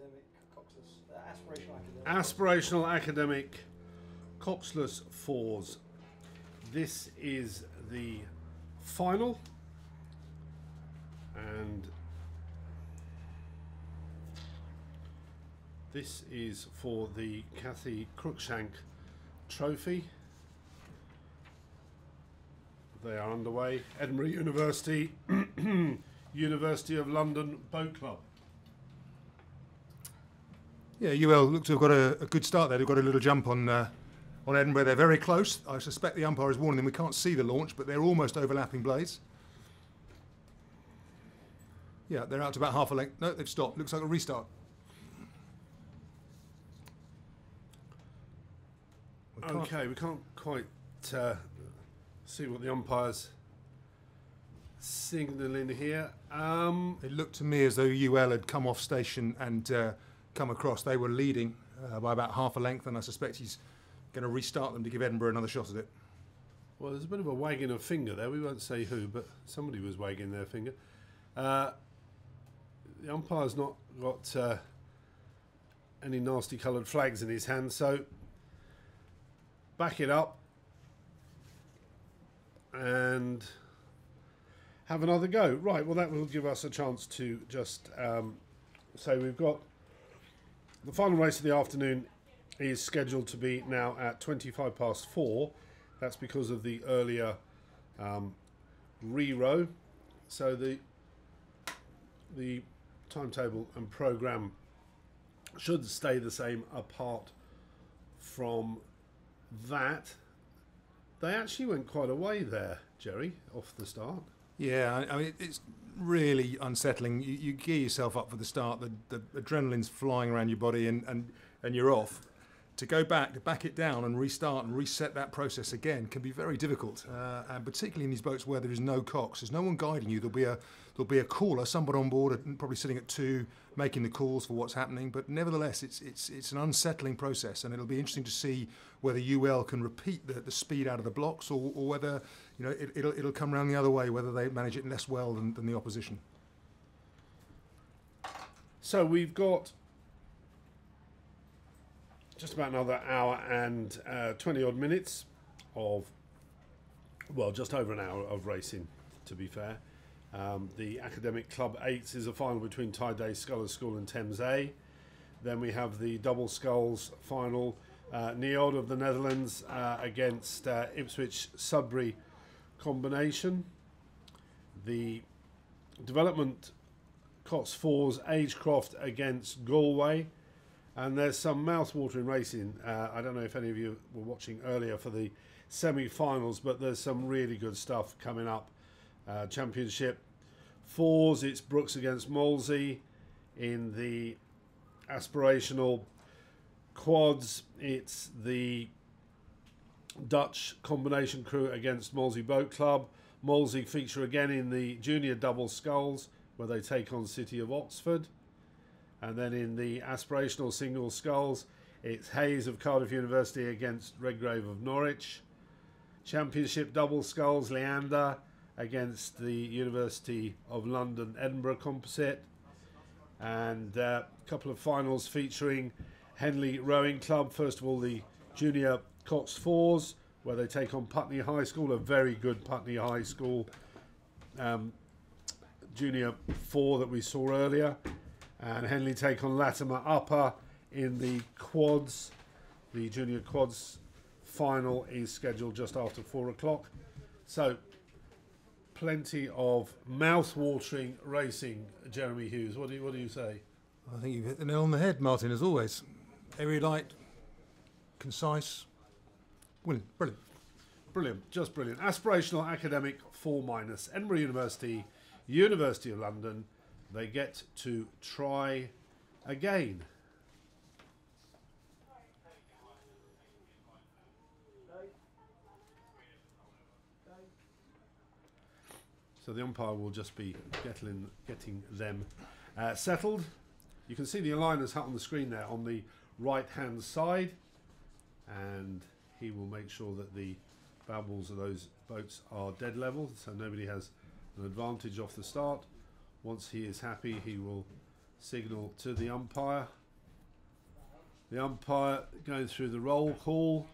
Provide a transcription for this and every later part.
Academic coxless, aspirational academic. Aspirational academic coxless fours. This is the final, and this is for the Cathy Cruikshank Trophy. They are underway. Edinburgh University, University of London Boat Club. Yeah, UL look to have got a good start there. They've got a little jump on Edinburgh. They're very close. I suspect the umpire is warning them we can't see the launch, but they're almost overlapping blades. Yeah, they're out to about half a length. No, they've stopped. Looks like a restart. Okay, we can't quite see what the umpire's signalling here. It looked to me as though UL had come off station and come across. They were leading by about half a length, and I suspect he's going to restart them to give Edinburgh another shot at it. Well, there's a bit of a wagging of finger there. We won't say who, but somebody was wagging their finger. The umpire's not got any nasty coloured flags in his hand, so back it up and have another go. Right, well, that will give us a chance to just say we've got the final race of the afternoon is scheduled to be now at 4:25. That's because of the earlier re-row. So the timetable and programme should stay the same apart from that. They actually went quite a way there, Jerry, off the start. Yeah, I mean, it's really unsettling. You gear yourself up for the start, the adrenaline's flying around your body, and you're off. To go back, to back it down and restart and reset that process again can be very difficult, and particularly in these boats where there is no cox. There's no one guiding you. There'll be a caller, somebody on board, probably sitting at 2, making the calls for what's happening. But nevertheless, it's an unsettling process, and it'll be interesting to see whether UL can repeat the speed out of the blocks, or whether it'll come around the other way, whether they manage it less well than the opposition. So we've got just about another hour and 20 odd minutes of, well, just over an hour of racing, to be fair. The Academic Club 8s is a final between Tyday Scullers School and Thames A. Then we have the double sculls final, Neod of the Netherlands against Ipswich Sudbury combination. The development Cots 4s, Agecroft against Galway. And there's some mouth-watering racing. I don't know if any of you were watching earlier for the semi-finals, but there's some really good stuff coming up. Championship 4s, it's Brooks against Molesey. In the aspirational quads, it's the Dutch combination crew against Molesey Boat Club. Molesey feature again in the junior double sculls, where they take on City of Oxford. And then in the aspirational single sculls, it's Hayes of Cardiff University against Redgrave of Norwich. Championship double sculls, Leander against the University of London Edinburgh composite. And a couple of finals featuring Henley Rowing Club. First of all, the junior Cox 4s, where they take on Putney High School, a very good Putney High School junior 4 that we saw earlier. And Henley take on Latimer Upper in the quads. The junior quads final is scheduled just after 4 o'clock. So plenty of mouth-watering racing, Jeremy Hughes. What do you say? I think you've hit the nail on the head, Martin, as always. Erudite, concise, brilliant. Brilliant, just brilliant. Aspirational academic 4-. Edinburgh University, University of London. They get to try again. So the umpire will just be getting them settled. You can see the aligners hut on the screen there on the right-hand side, and he will make sure that the bow balls of those boats are dead level, so nobody has an advantage off the start. Once he is happy, he will signal to the umpire. The umpire going through the roll call.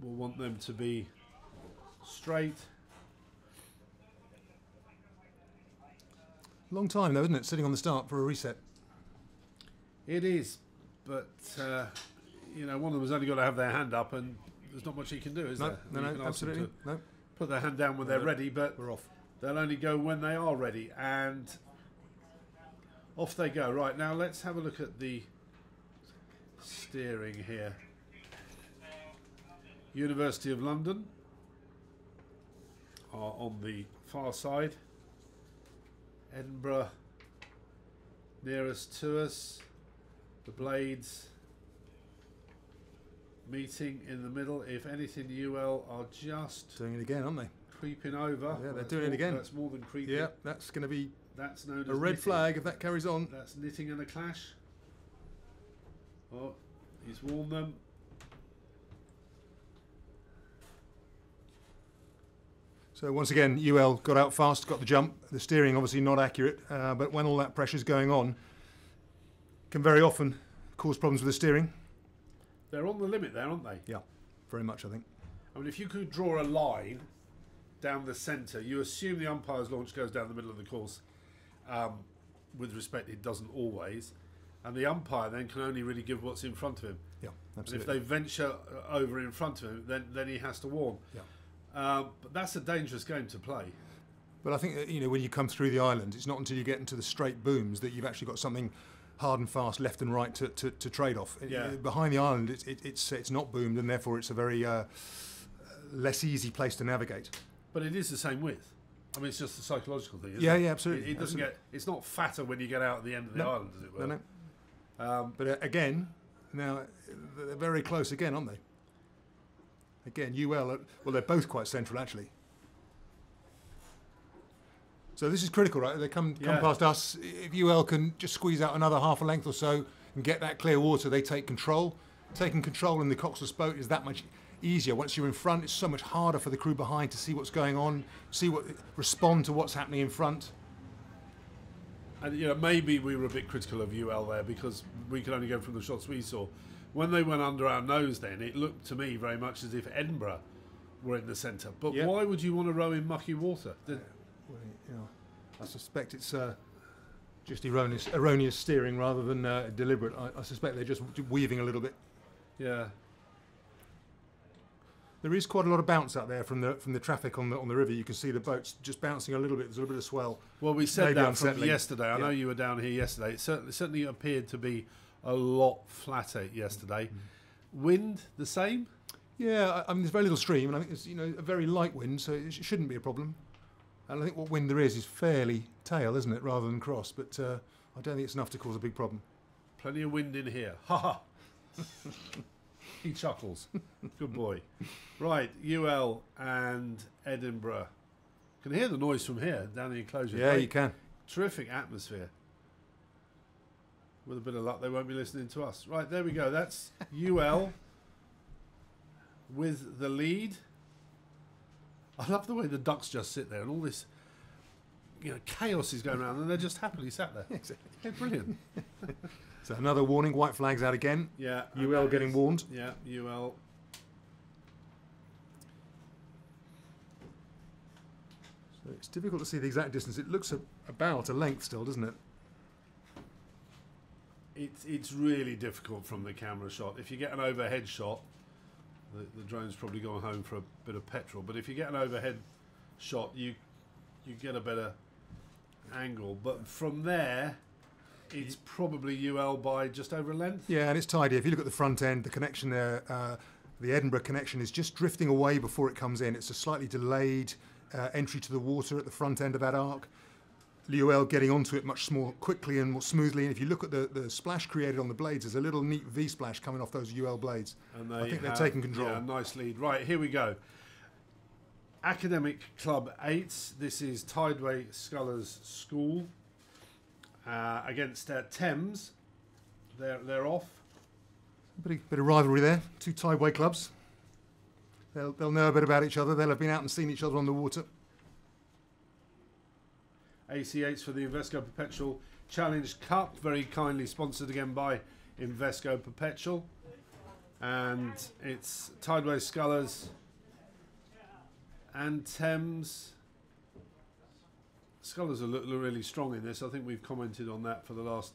We'll want them to be straight. Long time though, isn't it, sitting on the start for a reset? It is, but you know, one of them's only got to have their hand up, and there's not much he can do, is there? No, You can ask them absolutely. to No, put their hand down when they're ready, but we're off. they'll only go when they are ready, and off they go. Right, now let's have a look at the steering here. University of London are on the far side. Edinburgh nearest to us. The blades meeting in the middle. If anything, UL are just Doing it again, aren't they? creeping over. Yeah, they're doing it again. That's more than creeping. Yeah, that's going to be That's known as a red knitting. flag if that carries on. That's knitting and a clash. Oh, he's warned them. So once again, UL got out fast, got the jump. The steering obviously not accurate, but when all that pressure's going on, can very often cause problems with the steering. They're on the limit there, aren't they? Yeah, very much, I think. I mean, if you could draw a line down the centre, you assume the umpire's launch goes down the middle of the course. With respect, it doesn't always. And the umpire then can only really give what's in front of him. Yeah, And absolutely. if they venture over in front of him, then he has to warn. Yeah. But that's a dangerous game to play. But I think, you know, when you come through the island, it's not until you get into the straight booms that you've actually got something hard and fast, left and right to trade off. Yeah. Behind the island, it's not boomed, and therefore it's a very less easy place to navigate. But it is the same width. I mean, it's just a psychological thing, isn't Yeah, it? yeah, absolutely. It doesn't get. It's not fatter when you get out at the end of the No. island, as it were. No. But again, now they're very close again, aren't they? Again, UL, well, they're both quite central actually. So this is critical, right? They come Yeah. past us. If UL can just squeeze out another half a length or so and get that clear water, they take control. Taking control in the coxless boat is that much easier. Once you're in front, it's so much harder for the crew behind to see what's going on, respond to what's happening in front. And you know, maybe we were a bit critical of UL there because we could only go from the shots we saw. When they went under our nose, then it looked to me very much as if Edinburgh were in the centre. But Yeah. why would you want to row in mucky water? Well, you know, I suspect it's just erroneous steering rather than deliberate. I suspect they're just weaving a little bit. Yeah. There is quite a lot of bounce out there from the traffic on the river. You can see the boats just bouncing a little bit. There's a little bit of swell. Well, we said Maybe that from unsettling. yesterday. I know Yeah. you were down here yesterday. It certainly appeared to be a lot flatter yesterday. Wind the same? Yeah, I mean there's very little stream, and I think there's a very light wind, so it shouldn't be a problem. And I think what wind there is fairly tail, isn't it, rather than cross. But I don't think it's enough to cause a big problem. Plenty of wind in here. Ha ha. He chuckles. Good boy. Right, UL and Edinburgh. Can hear the noise from here down the enclosure. Yeah, Great, you can. Terrific atmosphere. With a bit of luck, they won't be listening to us. Right, there we go. That's UL with the lead. I love the way the ducks just sit there and all this, chaos is going around, and they're just happily sat there. Exactly. They're brilliant. So another warning, white flags out again. Yeah. UL getting warned. Yeah, UL. So it's difficult to see the exact distance. It looks about a length still, doesn't it? It's really difficult from the camera shot. If you get an overhead shot, the drone's probably gone home for a bit of petrol. But if you get an overhead shot, you get a better angle. But from there, it's probably UL by just over a length. Yeah, and it's tidy. If you look at the front end, the connection there, the Edinburgh connection is just drifting away before it comes in. It's a slightly delayed entry to the water at the front end of that arc. UL getting onto it much more quickly and more smoothly. And if you look at the splash created on the blades, there's a little neat V splash coming off those UL blades. And I think they're taking control. Yeah, nice lead. Right, here we go. Academic Club 8. This is Tideway Scullers School against Thames. They're off. Bit of rivalry there. Two Tideway clubs. They'll know a bit about each other. They'll have been out and seen each other on the water. AC8s for the Invesco Perpetual Challenge Cup, very kindly sponsored again by Invesco Perpetual. And it's Tideway Scullers and Thames. Scullers are look really strong in this. I think we've commented on that for the last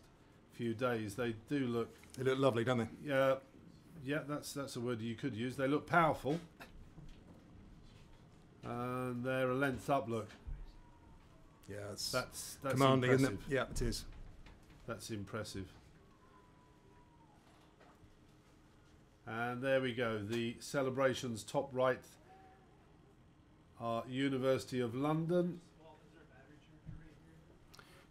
few days. They do look... They look lovely, don't they? Yeah, that's a word you could use. They look powerful. And they're a length up look. Yeah, that's commanding, impressive. isn't it? Yeah, it is. That's impressive. And there we go. The celebrations top right are University of London.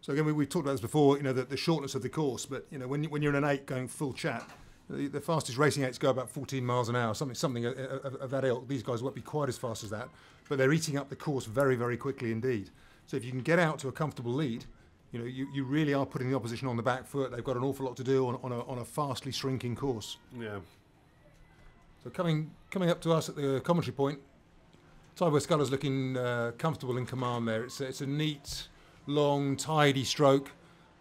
So again, we've talked about this before, you know, the shortness of the course, but, you know, when you're in an 8 going full chat, the fastest racing 8s go about 14 miles an hour, something of that ilk. These guys won't be quite as fast as that, but they're eating up the course very, very quickly indeed. So if you can get out to a comfortable lead, you know, you really are putting the opposition on the back foot. They've got an awful lot to do on a fastly shrinking course. Yeah. So coming up to us at the commentary point, Tideway Scullers looking comfortable in command there. It's a neat, long, tidy stroke.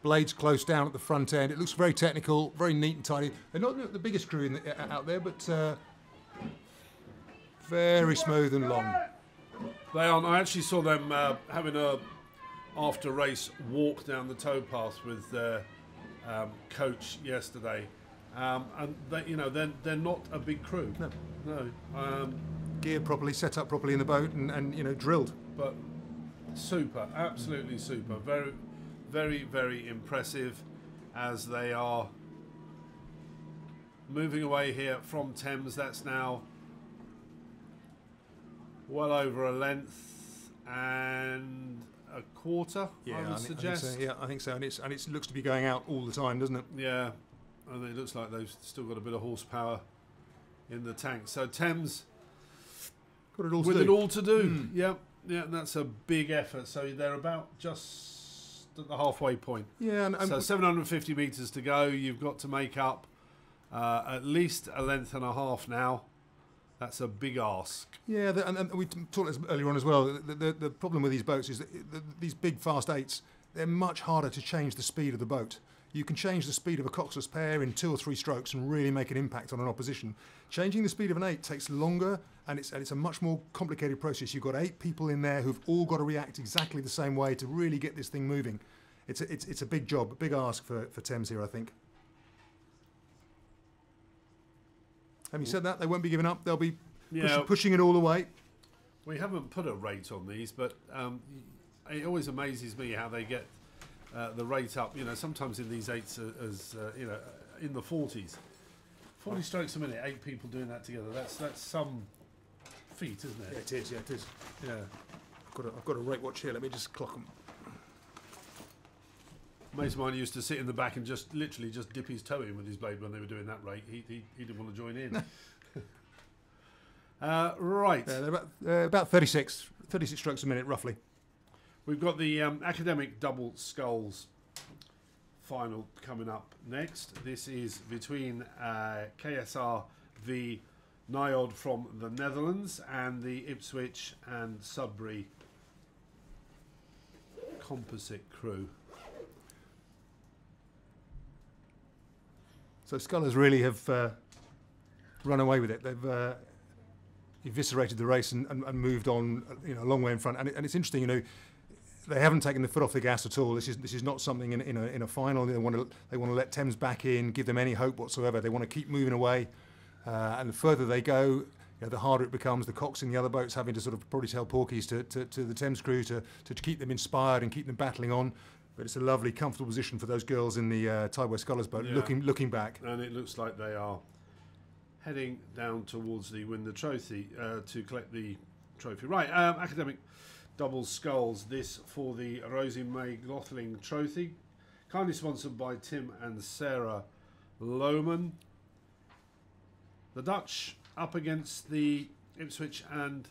Blades close down at the front end. It looks very technical, very neat and tidy. They're not the biggest crew out there, but very smooth and long. They aren't. I actually saw them having a after race walk down the towpath with their coach yesterday, and they, you know, they're not a big crew. No. Geared properly, set up properly in the boat, and you know, drilled. But super, absolutely super. Very, very, very impressive as they are moving away here from Thames. That's now well over a length and a quarter, I would suggest. I think so, yeah, I think so. And it looks to be going out all the time, doesn't it? Yeah, and it looks like they've still got a bit of horsepower in the tank. So Thames got it all with to do. it all to do. Yeah, that's a big effort. So they're about just at the halfway point. Yeah, and so 750 metres to go. You've got to make up at least a length and a half now. That's a big ask. Yeah, and we talked this earlier on as well. The problem with these boats is that these big fast 8s, they're much harder to change the speed of the boat. You can change the speed of a coxless pair in 2 or 3 strokes and really make an impact on an opposition. Changing the speed of an 8 takes longer, and it's a much more complicated process. You've got 8 people in there who've all got to react exactly the same way to really get this thing moving. It's a big job, a big ask for Thames here, I think. Having said that, they won't be giving up. They'll be pushing it all the way. We haven't put a rate on these, but it always amazes me how they get the rate up. You know, sometimes in these 8s, as you know, in the 40s, 40 strokes a minute, 8 people doing that together. That's some feat, isn't it? Yeah, it is. Yeah, it is. Yeah. I've got a rate watch here. Let me just clock them. A mate of mine used to sit in the back and literally just dip his toe in with his blade when they were doing that rate. He didn't want to join in. Right. They're about 36 strokes a minute, roughly. We've got the academic double sculls final coming up next. This is between KSR v Nijod from the Netherlands and the Ipswich and Sudbury composite crew. So Scullers really have run away with it. They've eviscerated the race and moved on, you know, a long way in front. And it's interesting, you know, they haven't taken the foot off the gas at all. This is not something in a final. They want to let Thames back in, give them any hope whatsoever. They want to keep moving away, and the further they go, you know, the harder it becomes. The Cox in the other boats having to sort of probably tell porkies to the Thames crew to keep them inspired and keep them battling on. But it's a lovely, comfortable position for those girls in the Tideway Scullers boat, looking back. And it looks like they are heading down towards the Win the Trophy to collect the trophy. Right, academic double sculls. This for the Rosie May Glothling Trophy, kindly sponsored by Tim and Sarah Lohman. The Dutch up against the Ipswich and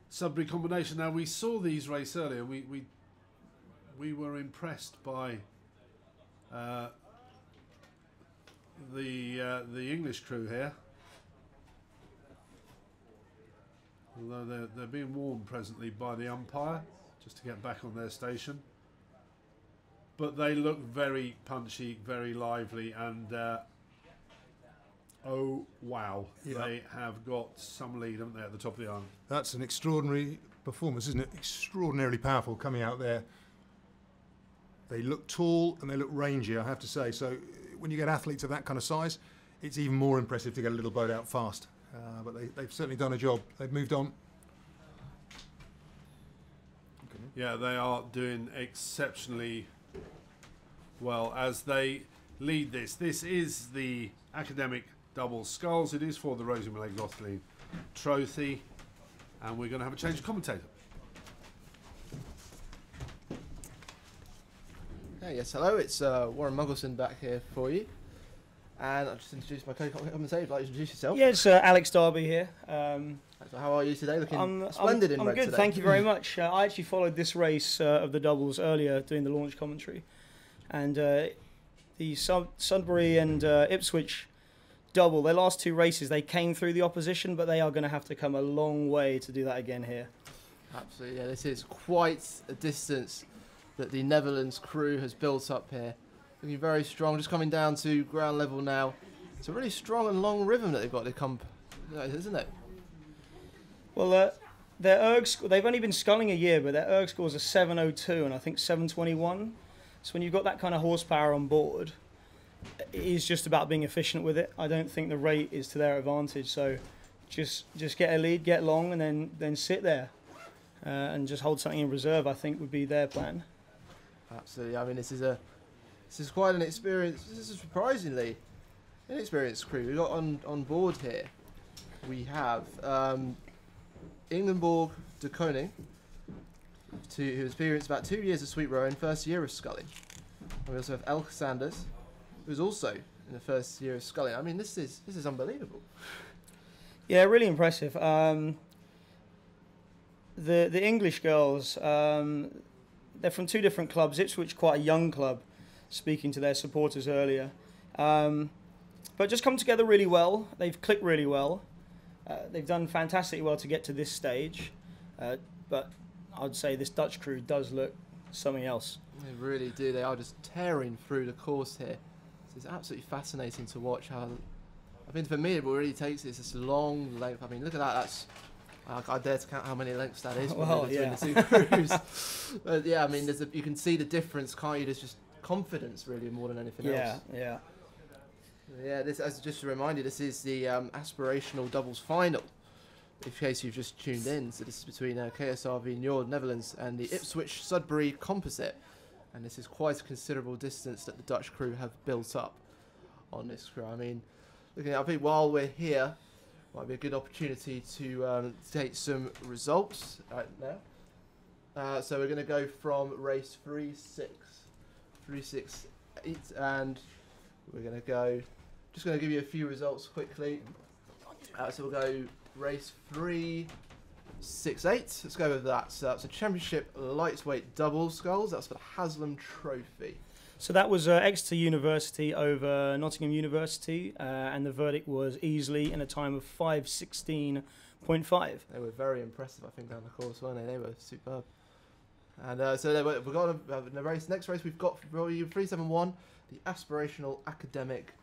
Sudbury combination. Now we saw these race earlier. We were impressed by the English crew here, although they're being warned presently by the umpire. just to get back on their station. But they look very punchy, very lively, and oh wow, they have got some lead, haven't they, at the top of the iron? That's an extraordinary performance, isn't it? Extraordinarily powerful coming out there. They look tall and they look rangy, I have to say. So when you get athletes of that kind of size, it's even more impressive to get a little boat out fast. But they've certainly done a job. They've moved on. Okay. Yeah, they are doing exceptionally well as they lead this. This is the academic double sculls. It is for the Rosie McLaughlin Trophy. And we're going to have a change of commentator. Hey, yes, hello, it's Warren Muggleson back here for you. And I'll just introduce my co-commentator. If you'd like to introduce yourself. Yeah, it's Alex Darby here. So how are you today? Looking splendid in red I'm good, today. thank you very much. I actually followed this race of the doubles earlier doing the launch commentary. And the Sudbury and Ipswich double, their last two races, they came through the opposition, but they are going to have to come a long way to do that again here. Absolutely, yeah, this is quite a distance that the Netherlands crew has built up here. Looking very strong, just coming down to ground level now. It's a really strong and long rhythm that they've got to come, isn't it? Well, their erg they've only been sculling a year, but their erg scores are 702 and I think 721. So when you've got that kind of horsepower on board, it is just about being efficient with it. I don't think the rate is to their advantage. So just get a lead, get long, and then sit there and just hold something in reserve, I think would be their plan. Absolutely. I mean, this is quite an experience. This is a surprisingly inexperienced crew we got on board here. We have Ingeborg de Koning, who experienced about 2 years of sweep rowing, first year of sculling. And we also have Elke Sanders, who's also in the first year of sculling. I mean, this is unbelievable. Yeah, really impressive. The English girls, they're from two different clubs. Ipswich, quite a young club, speaking to their supporters earlier. But just come together really well. They've clicked really well. They've done fantastically well to get to this stage. But I'd say this Dutch crew does look something else. They really do. They are just tearing through the course here. It's absolutely fascinating to watch how. I mean, for me, it really takes is this long length. I mean, look at that. That's. I dare to count how many lengths that is between the two crews. But yeah, I mean, you can see the difference, can't you? There's just confidence, really, more than anything else. Yeah. Yeah, this, as just a reminder, this is the aspirational doubles final. In case you've just tuned in, so this is between KSRV Njord, Netherlands, and the Ipswich Sudbury Composite. And this is quite a considerable distance that the Dutch crew have built up on this crew. I mean, looking at, I think while we're here, might be a good opportunity to take some results right now. So we're going to go from race 3-6, 3-6-8, and we're going to go. Just going to give you a few results quickly. So we'll go race 3-6-8. Let's go with that. So that's a championship lightweight double sculls. That's for the Haslam Trophy. So that was Exeter University over Nottingham University, and the verdict was easily in a time of 5:16.5. They were very impressive, I think, down the course, weren't they? They were superb. And so we've got in the race. Next race we've got for you 371, the aspirational academic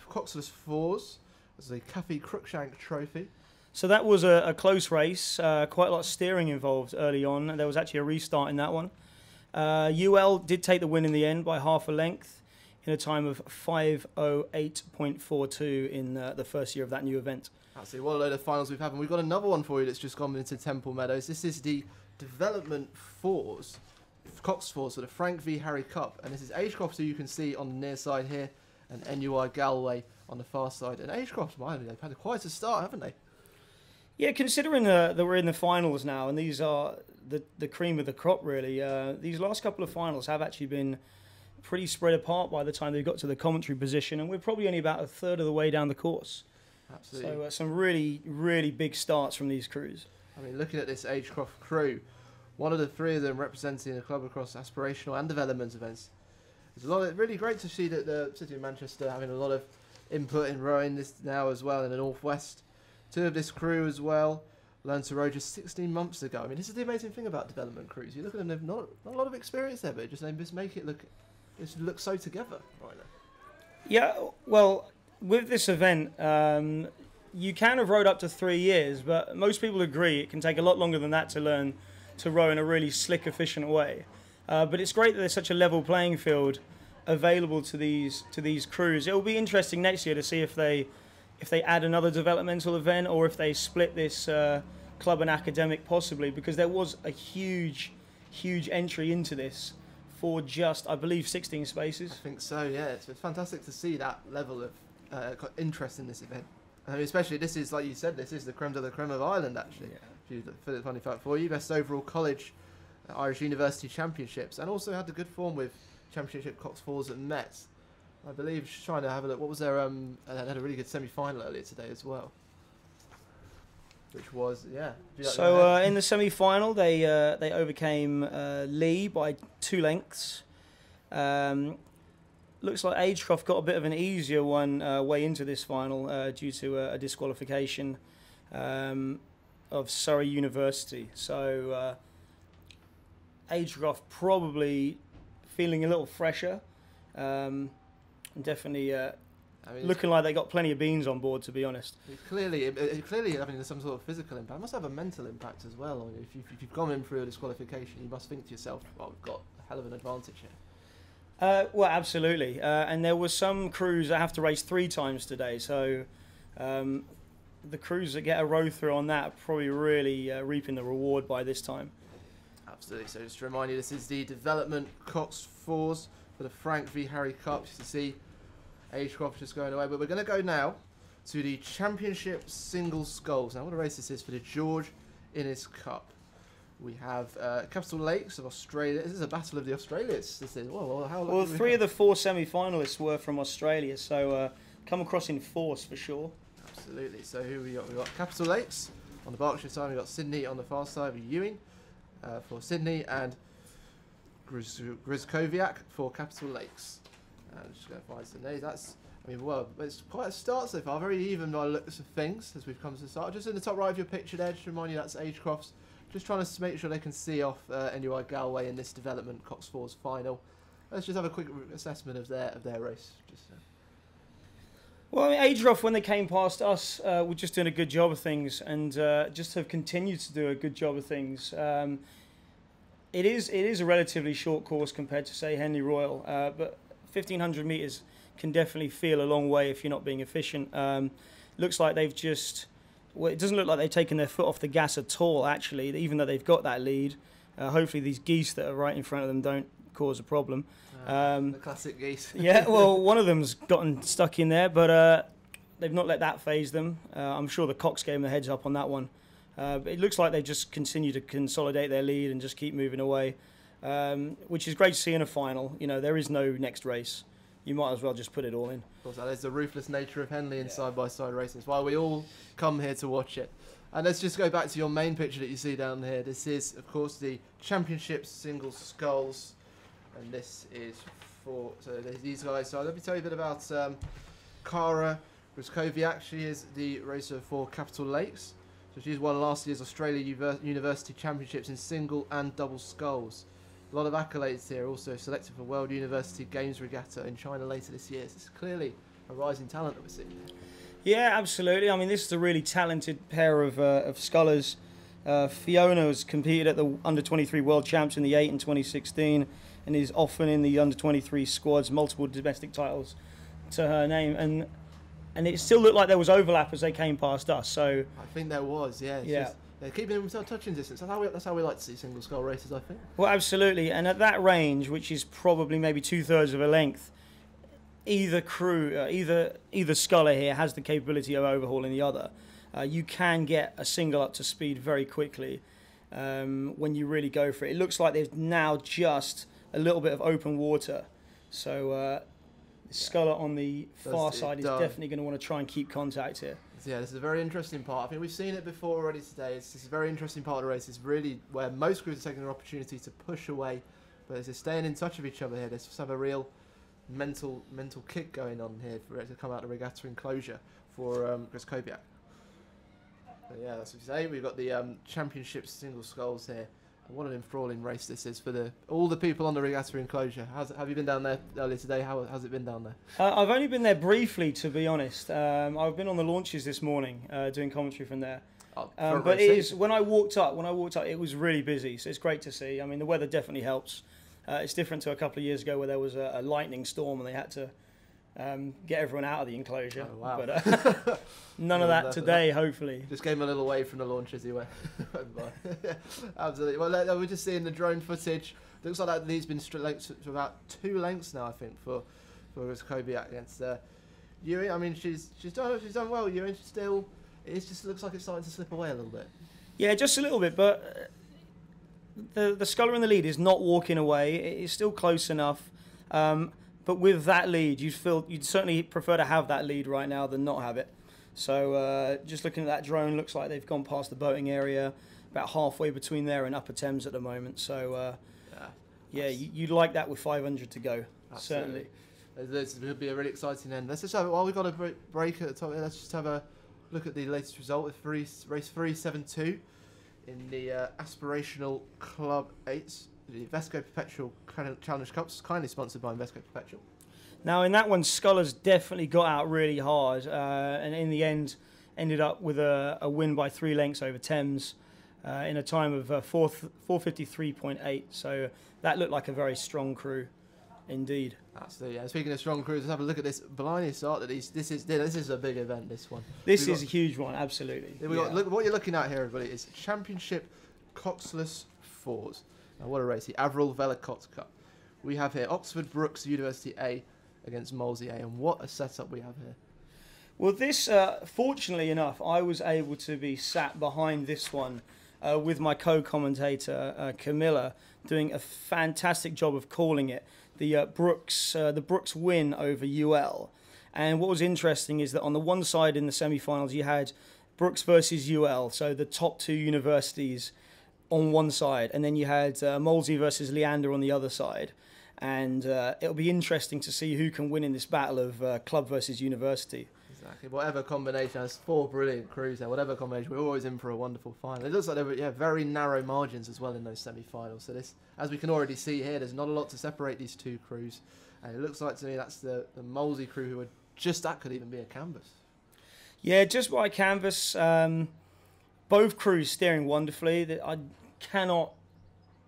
coxless fours. This is the Cafe Cruikshank Trophy. So that was a close race, quite a lot of steering involved early on. There was actually a restart in that one. UL did take the win in the end by half a length in a time of 5:08.42 in the first year of that new event. Absolutely, what a load of finals we've had. And we've got another one for you that's just gone into Temple Meadows. This is the Development Fours, Cox Fours for the Frank v Harry Cup. And this is Agecroft, who you can see on the near side here, and NUI Galway on the far side. And Agecroft, they've had quite a start, haven't they? Yeah, considering that we're in the finals now, and these are the cream of the crop, really. These last couple of finals have actually been pretty spread apart by the time they got to the commentary position, and we're probably only about a third of the way down the course. Absolutely. So some really, really big starts from these crews. I mean, looking at this Agecroft crew, one of the three of them representing the club across aspirational and development events. It's really great to see that the City of Manchester having a lot of input in rowing this now as well in the Northwest. Two of this crew as well learned to row just 16 months ago. I mean, this is the amazing thing about development crews. You look at them, they've not a lot of experience there, but they just make it look so together right now. Yeah, well, with this event, you can have rowed up to 3 years, but most people agree it can take a lot longer than that to learn to row in a really slick, efficient way. But it's great that there's such a level playing field available to these crews. It will be interesting next year to see if they add another developmental event or if they split this club and academic possibly, because there was a huge entry into this for just, I believe, 16 spaces. I think so, yeah. It's fantastic to see that level of interest in this event. I mean, especially, this is, like you said, this is the creme de la creme of Ireland, actually. Yeah. Funny fact for you, best overall college Irish University Championships, and also had the good form with Championship Cox Falls at Metz. I believe, just trying to have a look, what was their, they had a really good semi-final earlier today as well. Which was, yeah. So in the semi-final, they overcame Lee by 2 lengths. Looks like Agecroft got a bit of an easier one way into this final due to a disqualification of Surrey University. So Agecroft probably feeling a little fresher. Definitely looking like they got plenty of beans on board, to be honest. Clearly, I mean, there's some sort of physical impact. It must have a mental impact as well. I mean, if you've gone in through a disqualification, you must think to yourself, well, we've got a hell of an advantage here. Well, absolutely. And there was some crews that have to race 3 times today. So the crews that get a row through on that are probably really reaping the reward by this time. Absolutely. So just to remind you, this is the development Cox Fours for the Frank v Harry Cup. You can see Agecroft just going away. But we're going to go now to the Championship Single Sculls. Now, what a race this is for the George Innes Cup. We have Capital Lakes of Australia. This is a battle of the Australians. This is, well, 3 of the 4 semi-finalists were from Australia, so come across in force for sure. Absolutely. So who we got? We got Capital Lakes on the Berkshire side. We got Sydney on the far side with Ewing for Sydney and Grizkowiak for Capital Lakes. And just going to find some names. That's, I mean, well, it's quite a start so far. Very even by the looks of things as we've come to the start. Just in the top right of your picture there, just to remind you that's Agecroft's. Just trying to make sure they can see off NUI Galway in this development Cox Falls final. Let's just have a quick assessment of their race. Well, I mean, Agecroft, when they came past us, were just doing a good job of things, and just have continued to do a good job of things. It is a relatively short course compared to, say, Henley Royal, but 1,500 metres can definitely feel a long way if you're not being efficient. Looks like they've just... Well, it doesn't look like they've taken their foot off the gas at all, actually, even though they've got that lead. Hopefully these geese that are right in front of them don't cause a problem. The classic geese. Yeah, well, one of them's gotten stuck in there, but they've not let that faze them. I'm sure the Cox gave them the heads up on that one. But it looks like they just continue to consolidate their lead and just keep moving away, which is great to see in a final. You know, there is no next race. You might as well just put it all in. Of course, that is the ruthless nature of Henley in side-by-side racing. It's why we all come here to watch it. And let's just go back to your main picture that you see down here. This is, of course, the Championship Single Sculls. And this is for these guys. So let me tell you a bit about Cara Grizkowiak. She is the racer for Capital Lakes. So she's won last year's Australia University Championships in single and double sculls. A lot of accolades here, also selected for World University Games Regatta in China later this year. So it's clearly a rising talent that we're seeing here. Yeah, absolutely. I mean, this is a really talented pair of scullers. Fiona has competed at the Under-23 World Champs in the 8 in 2016 and is often in the Under-23 squads, multiple domestic titles to her name. And it still looked like there was overlap as they came past us. So I think there was, yeah. Just, keeping them within touching distance. That's how we like to see single scull races, I think. Well, absolutely. And at that range, which is probably maybe 2/3 of a length, either sculler here has the capability of overhauling the other. You can get a single up to speed very quickly when you really go for it. It looks like there's now just a little bit of open water. So the sculler on the far side is definitely going to want to try and keep contact here. Yeah, this is a very interesting part. I think we've seen it before already today. This is a very interesting part of the race. It's really where most crews are taking an opportunity to push away, but they're staying in touch with each other here. They just have a real mental kick going on here for it to come out of the regatta enclosure for Grizkowiak. Yeah, that's what you say. We've got the championship single sculls here. And what an enthralling race this is for all the people on the Regatta enclosure. Have you been down there earlier today? How's it been down there? I've only been there briefly, to be honest. I've been on the launches this morning doing commentary from there. But it is, when I walked up, it was really busy. So it's great to see. I mean, the weather definitely helps. It's different to a couple of years ago where there was a lightning storm and they had to get everyone out of the enclosure. Oh, wow. But none of that today, hopefully. Just gave him a little wave from the launch as he went by. Absolutely. Well, we're just seeing the drone footage. Looks like that lead's been to about 2 lengths now, I think, for Kobiak against Ewing. I mean, she's done well. Ewing still. It just looks like it's starting to slip away a little bit. Yeah, just a little bit, but the sculler in the lead is not walking away. It's still close enough. But with that lead, you'd certainly prefer to have that lead right now than not have it. So just looking at that drone, looks like they've gone past the boating area, about halfway between there and Upper Thames at the moment. So you'd like that with 500 to go. Absolutely. Certainly. This will be a really exciting end. Let's just have, while we've got a break at the top, let's just have a look at the latest result with race 372 in the Aspirational Club 8s, the Vesco Perpetual Challenge Cups, kindly sponsored by Vesco Perpetual. Now in that one, Scullers definitely got out really hard, and in the end ended up with a win by 3 lengths over Thames in a time of 4:53.8. So that looked like a very strong crew. Indeed. Absolutely. Yeah. Speaking of strong crews, let's have a look at this. Blimey, start that this is a big event. This one. This is a huge one. Absolutely. Look, what you're looking at here, everybody, is Championship Coxless 4s. Now, what a race! The Averil Velicott Cup. We have here Oxford Brookes University A against Molesey A, and what a setup we have here. Well, this, fortunately enough, I was able to be sat behind this one with my co-commentator Camilla, doing a fantastic job of calling it. The Brookes win over UL. And what was interesting is that on the one side in the semi-finals you had Brookes versus UL, so the top 2 universities on one side, and then you had Molesey versus Leander on the other side. And it'll be interesting to see who can win in this battle of club versus university. Exactly. Whatever combination, there's 4 brilliant crews there. Whatever combination, we're always in for a wonderful final. It looks like there were very narrow margins as well in those semi-finals. So this, as we can already see here, there's not a lot to separate these 2 crews. And it looks like to me that's the Molesey crew who are that could even be a canvas. Yeah, just by canvas. Both crews steering wonderfully. I cannot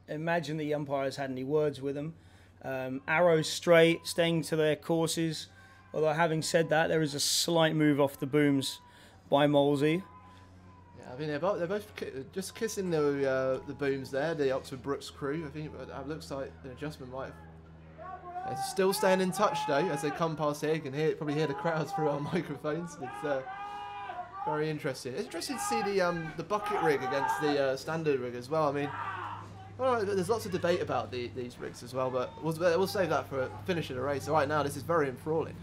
imagine the umpires had any words with them. Arrows straight, staying to their courses. Although having said that, there is a slight move off the booms by Molesey. Yeah, I mean they're both just kissing the booms there. The Oxford Brookes crew. I think it looks like an adjustment might have. They're still staying in touch though as they come past here. You can probably hear the crowds through our microphones. It's very interesting. It's interesting to see the bucket rig against the standard rig as well. I mean. Well, there's lots of debate about these rigs as well, but we'll save that for finishing the race. So right now, this is very enthralling.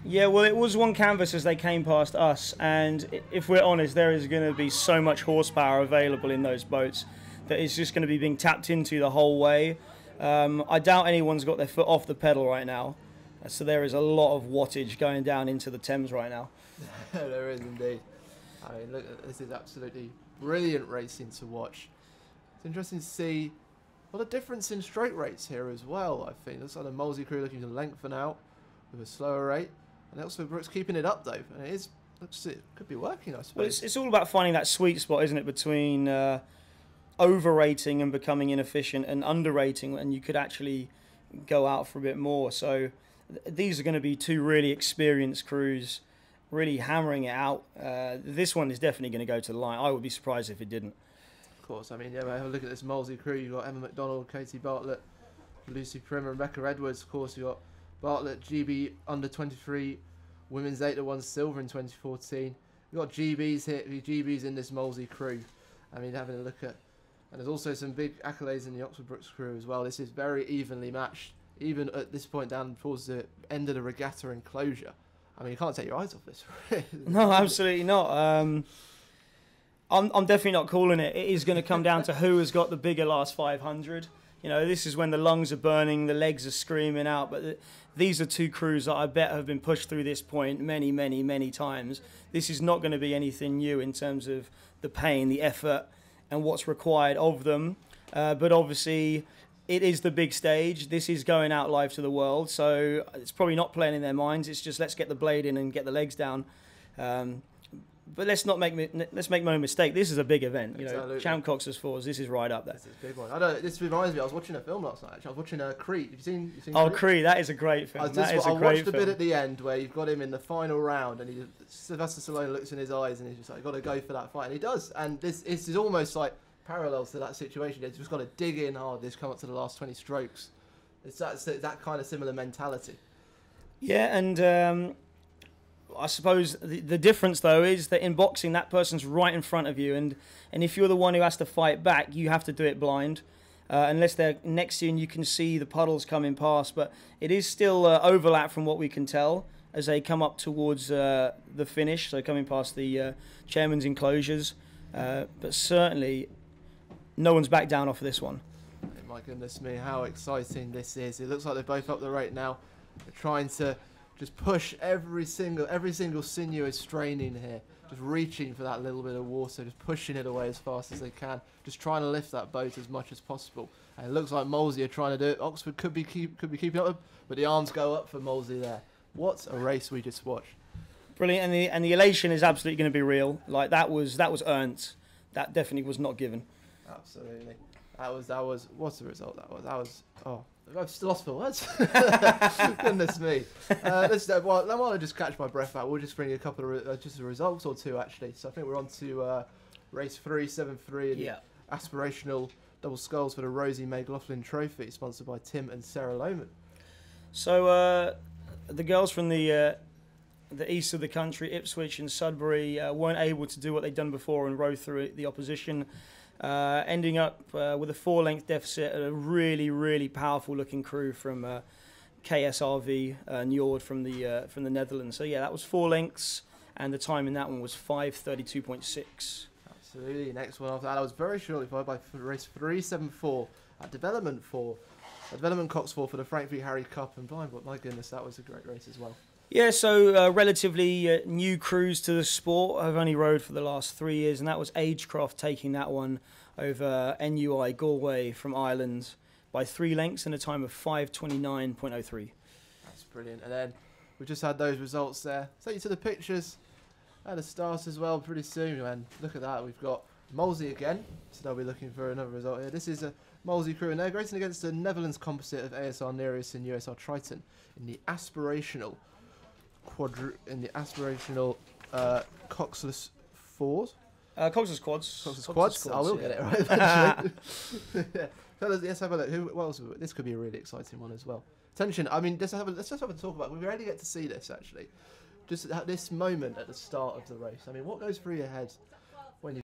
Yeah, well, it was one canvas as they came past us, and if we're honest, there is going to be so much horsepower available in those boats that it's just going to be being tapped into the whole way. I doubt anyone's got their foot off the pedal right now, so there is a lot of wattage going down into the Thames right now. There is indeed. I mean, look, this is absolutely brilliant racing to watch. It's interesting to see a lot of difference in straight rates here as well, I think. Looks like the Molesey crew looking to lengthen out with a slower rate. And also Brookes keeping it up, though. And it could be working, I suppose. Well, it's all about finding that sweet spot, isn't it, between overrating and becoming inefficient and underrating, and you could actually go out for a bit more. So these are going to be 2 really experienced crews really hammering it out. This one is definitely going to go to the line. I would be surprised if it didn't. Course, I mean, yeah, have a look at this Molesey crew. You've got Emma McDonald, Katie Bartlett, Lucy Primer, and Rebecca Edwards. Of course, you've got Bartlett, GB under 23, women's 8 that won silver in 2014. You've got GBs here, GBs in this Molesey crew. I mean, having a look at, and there's also some big accolades in the Oxford Brookes crew as well. This is very evenly matched, even at this point down towards the end of the Regatta enclosure. I mean, you can't take your eyes off this. No, absolutely not. I'm definitely not calling it. It is going to come down to who has got the bigger last 500. You know, this is when the lungs are burning, the legs are screaming out. But these are two crews that I bet have been pushed through this point many, many, many times. This is not going to be anything new in terms of the pain, the effort, and what's required of them. But obviously, it is the big stage. This is going out live to the world. So it's probably not playing in their minds. It's just let's get the blade in and get the legs down. But let's make no mistake. This is a big event. You know, Champ Coxless Fours. This is right up there. This is a big one. This reminds me. I was watching a film last night. Actually, I was watching Creed. Have you seen Oh, Creed. That is a great film. I watched the bit at the end where you've got him in the final round, and Sylvester Stallone looks in his eyes, and he's just like, "Got to go for that fight," and he does. And this is almost like parallels to that situation. He's just got to dig in hard. This come up to the last 20 strokes. It's that kind of similar mentality. Yeah, and I suppose the difference, though, is that in boxing, that person's right in front of you. And if you're the one who has to fight back, you have to do it blind. Unless they're next to you and you can see the puddles coming past. But it is still overlap from what we can tell as they come up towards the finish. So coming past the chairman's enclosures. But certainly, no one's back down off of this one. My goodness me, how exciting this is. It looks like they're both up the rate now. They're trying to just push every single sinew is straining here. Just reaching for that little bit of water, just pushing it away as fast as they can. Just trying to lift that boat as much as possible. And it looks like Molesey are trying to do it. Oxford could be keeping up, but the arms go up for Molesey there. What a race we just watched. Brilliant, and the elation is absolutely going to be real. Like that was earned. That definitely was not given. Absolutely. That was what's the result that was? I've still lost for words. Goodness me. While I just catch my breath out, we'll just bring a couple of just a results or two actually. So I think we're on to race 373 and aspirational double sculls for the Rosie McLaughlin Trophy, sponsored by Tim and Sarah Lohman. So the girls from the east of the country, Ipswich and Sudbury, weren't able to do what they'd done before and row through the opposition. Ending up with a 4-length deficit, a really, really powerful looking crew from KSRV Njord from the Netherlands. So yeah, that was 4 lengths, and the time in that one was 5:32.6. Absolutely. Next one after that, I was very shortly followed by race 374 at Development 4, Development Cox 4 for the Frank v Harry Cup, and blind, but my goodness, that was a great race as well. Yeah, so relatively new crews to the sport. I've only rowed for the last 3 years, and that was Agecroft taking that one over NUI Galway from Ireland by 3 lengths and a time of 5:29.03. That's brilliant. And then we've just had those results there. Take you to the pictures and the start as well pretty soon. And look at that, we've got Molesey again, so they'll be looking for another result here. This is a Molesey crew, and they're racing against the Netherlands composite of ASR Nereus and USR Triton in the aspirational coxless fours. Coxless quads. Coxless quads. I will get it right eventually. Fellas, let's have a look. What else? This could be a really exciting one as well. Attention! I mean, let's just have a talk about. We rarely get to see this actually. Just at this moment at the start of the race. I mean, what goes through your head